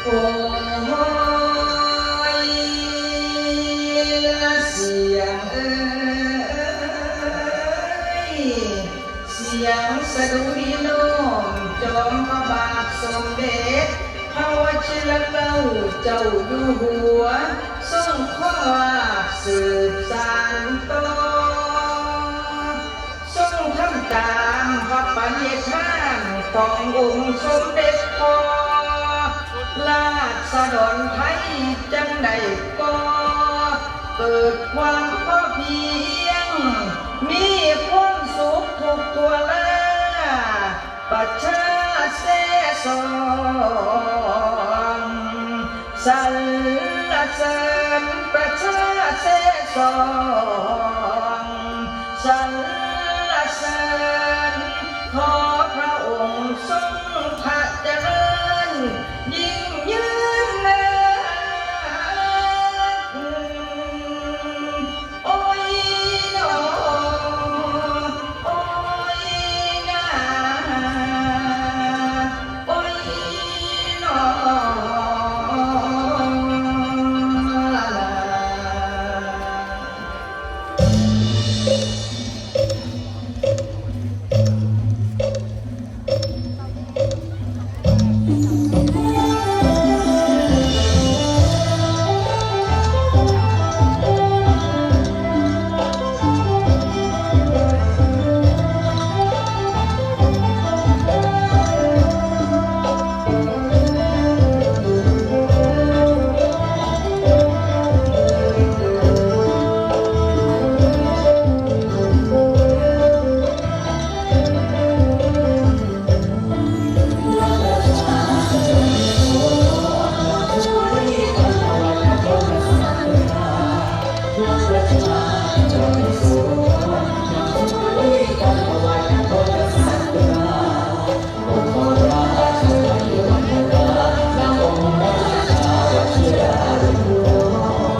โอ้ยละเสียงเสียงสะดุดีโน้มจอมพระบาทสมเด็จพระวชิรเกล้าเจ้าอยู่หัวทรงขอสืบสานต่อทรงทำตามพระปณิธานขององค์สมเด็จพ่อราษฎรไทยจังใดก็เกิดความพอเพียงมีความสุขทุกตัวละประชาเสสองสรรเสริญประชาเสสอง